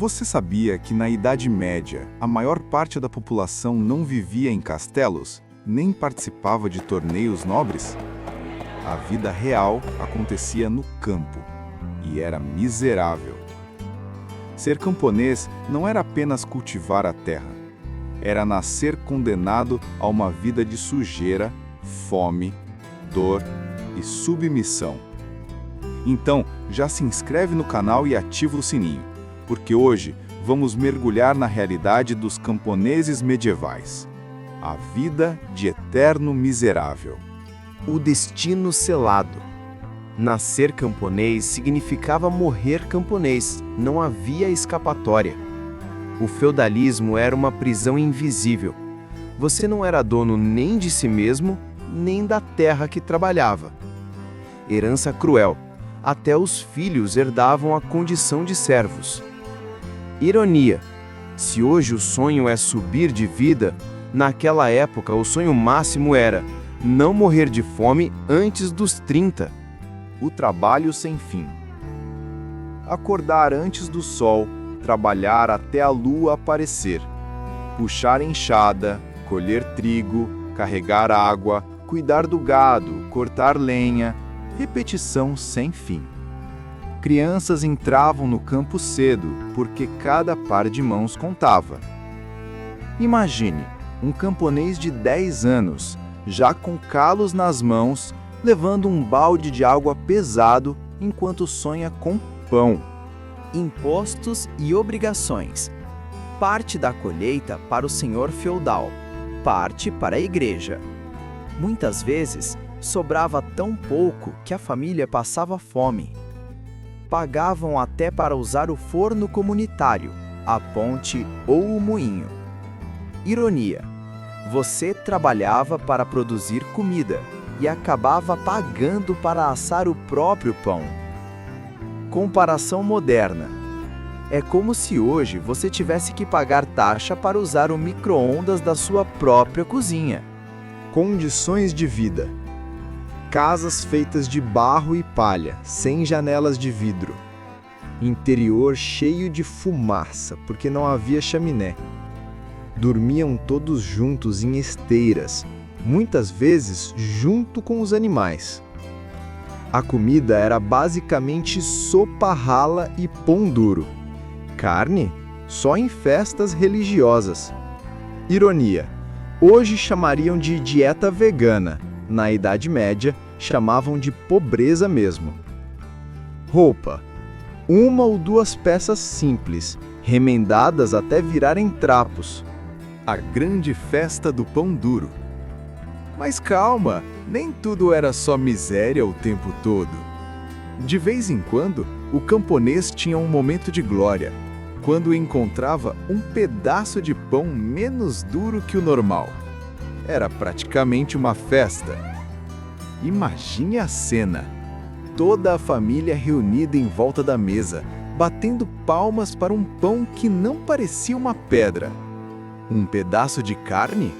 Você sabia que na Idade Média a maior parte da população não vivia em castelos, nem participava de torneios nobres? A vida real acontecia no campo e era miserável. Ser camponês não era apenas cultivar a terra, era nascer condenado a uma vida de sujeira, fome, dor e submissão. Então, já se inscreve no canal e ativa o sininho, porque hoje vamos mergulhar na realidade dos camponeses medievais. A vida de eterno miserável. O destino selado. Nascer camponês significava morrer camponês, não havia escapatória. O feudalismo era uma prisão invisível. Você não era dono nem de si mesmo, nem da terra que trabalhava. Herança cruel. Até os filhos herdavam a condição de servos. Ironia. Se hoje o sonho é subir de vida, naquela época o sonho máximo era não morrer de fome antes dos 30. O trabalho sem fim. Acordar antes do sol, trabalhar até a lua aparecer. Puxar enxada, colher trigo, carregar água, cuidar do gado, cortar lenha, repetição sem fim. Crianças entravam no campo cedo, porque cada par de mãos contava. Imagine, um camponês de 10 anos, já com calos nas mãos, levando um balde de água pesado enquanto sonha com pão. Impostos e obrigações. Parte da colheita para o senhor feudal, parte para a igreja. Muitas vezes, sobrava tão pouco que a família passava fome. Pagavam até para usar o forno comunitário, a ponte ou o moinho. Ironia. Você trabalhava para produzir comida e acabava pagando para assar o próprio pão. Comparação moderna. É como se hoje você tivesse que pagar taxa para usar o micro-ondas da sua própria cozinha. Condições de vida. Casas feitas de barro e palha, sem janelas de vidro. Interior cheio de fumaça, porque não havia chaminé. Dormiam todos juntos em esteiras, muitas vezes junto com os animais. A comida era basicamente sopa rala e pão duro. Carne? Só em festas religiosas. Ironia. Hoje chamariam de dieta vegana. Na Idade Média, chamavam de pobreza mesmo. Roupa. Uma ou duas peças simples, remendadas até virarem trapos. A grande festa do pão duro. Mas calma, nem tudo era só miséria o tempo todo. De vez em quando, o camponês tinha um momento de glória, quando encontrava um pedaço de pão menos duro que o normal. Era praticamente uma festa. Imagine a cena. Toda a família reunida em volta da mesa, batendo palmas para um pão que não parecia uma pedra. Um pedaço de carne?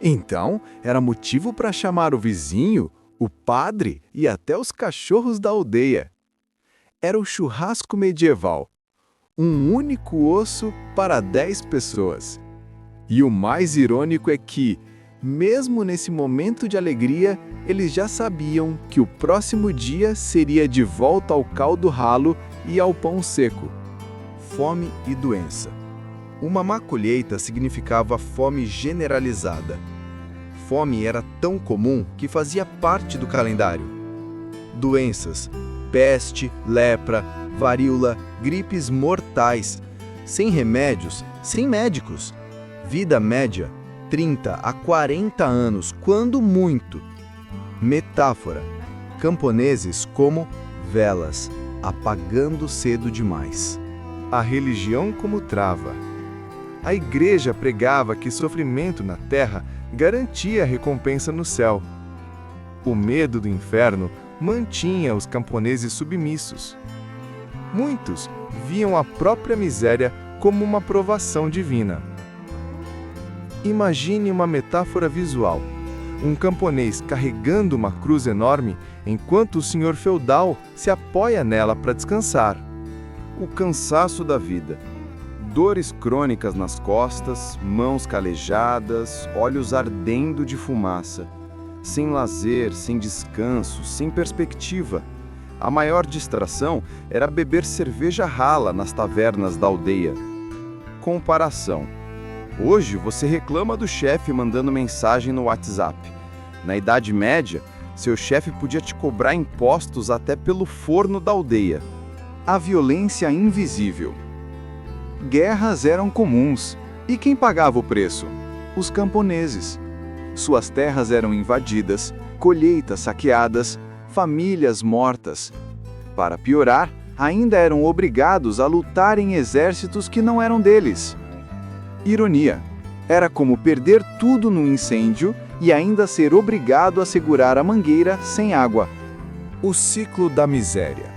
Então, era motivo para chamar o vizinho, o padre e até os cachorros da aldeia. Era o churrasco medieval. Um único osso para 10 pessoas. E o mais irônico é que, mesmo nesse momento de alegria, eles já sabiam que o próximo dia seria de volta ao caldo ralo e ao pão seco. Fome e doença. Uma má colheita significava fome generalizada. Fome era tão comum que fazia parte do calendário. Doenças, peste, lepra, varíola, gripes mortais, sem remédios, sem médicos. Vida média, 30 a 40 anos, quando muito. Metáfora. Camponeses como velas, apagando cedo demais. A religião como trava. A igreja pregava que sofrimento na terra garantia recompensa no céu. O medo do inferno mantinha os camponeses submissos. Muitos viam a própria miséria como uma provação divina. Imagine uma metáfora visual. Um camponês carregando uma cruz enorme, enquanto o senhor feudal se apoia nela para descansar. O cansaço da vida. Dores crônicas nas costas, mãos calejadas, olhos ardendo de fumaça. Sem lazer, sem descanso, sem perspectiva. A maior distração era beber cerveja rala nas tavernas da aldeia. Comparação. Hoje você reclama do chefe mandando mensagem no WhatsApp. Na Idade Média, seu chefe podia te cobrar impostos até pelo forno da aldeia. A violência invisível. Guerras eram comuns. E quem pagava o preço? Os camponeses. Suas terras eram invadidas, colheitas saqueadas, famílias mortas. Para piorar, ainda eram obrigados a lutar em exércitos que não eram deles. Ironia. Era como perder tudo no incêndio e ainda ser obrigado a segurar a mangueira sem água. O ciclo da miséria.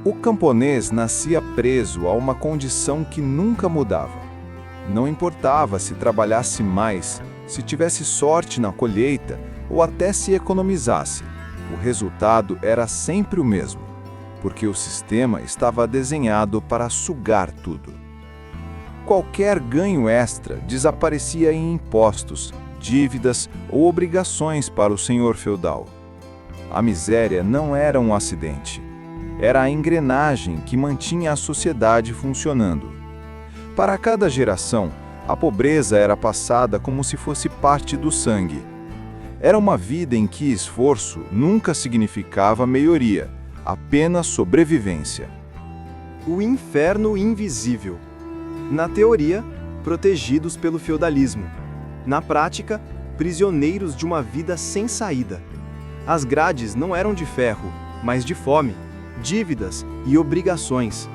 O camponês nascia preso a uma condição que nunca mudava. Não importava se trabalhasse mais, se tivesse sorte na colheita ou até se economizasse. O resultado era sempre o mesmo, porque o sistema estava desenhado para sugar tudo. Qualquer ganho extra desaparecia em impostos, dívidas ou obrigações para o senhor feudal. A miséria não era um acidente. Era a engrenagem que mantinha a sociedade funcionando. Para cada geração, a pobreza era passada como se fosse parte do sangue. Era uma vida em que esforço nunca significava melhoria, apenas sobrevivência. O inferno invisível. Na teoria, protegidos pelo feudalismo. Na prática, prisioneiros de uma vida sem saída. As grades não eram de ferro, mas de fome, dívidas e obrigações.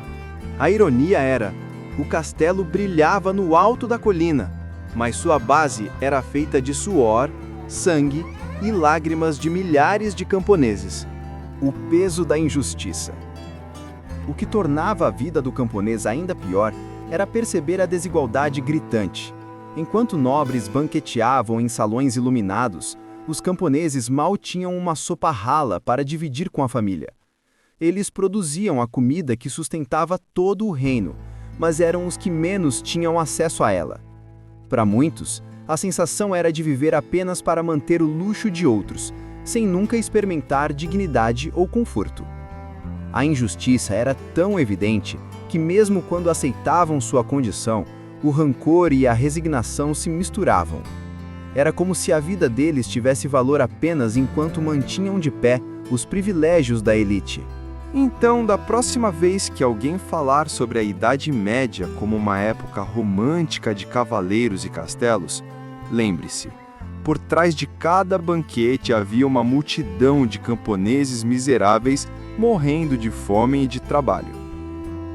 A ironia era: o castelo brilhava no alto da colina, mas sua base era feita de suor, sangue e lágrimas de milhares de camponeses. O peso da injustiça. O que tornava a vida do camponês ainda pior era perceber a desigualdade gritante. Enquanto nobres banqueteavam em salões iluminados, os camponeses mal tinham uma sopa rala para dividir com a família. Eles produziam a comida que sustentava todo o reino, mas eram os que menos tinham acesso a ela. Para muitos, a sensação era de viver apenas para manter o luxo de outros, sem nunca experimentar dignidade ou conforto. A injustiça era tão evidente que, mesmo quando aceitavam sua condição, o rancor e a resignação se misturavam. Era como se a vida deles tivesse valor apenas enquanto mantinham de pé os privilégios da elite. Então, da próxima vez que alguém falar sobre a Idade Média como uma época romântica de cavaleiros e castelos, lembre-se, por trás de cada banquete havia uma multidão de camponeses miseráveis morrendo de fome e de trabalho.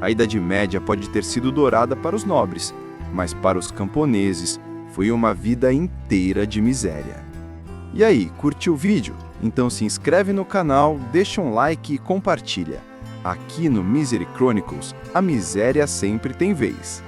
A Idade Média pode ter sido dourada para os nobres, mas para os camponeses foi uma vida inteira de miséria. E aí, curtiu o vídeo? Então se inscreve no canal, deixa um like e compartilha. Aqui no Misery Chronicles, a miséria sempre tem vez.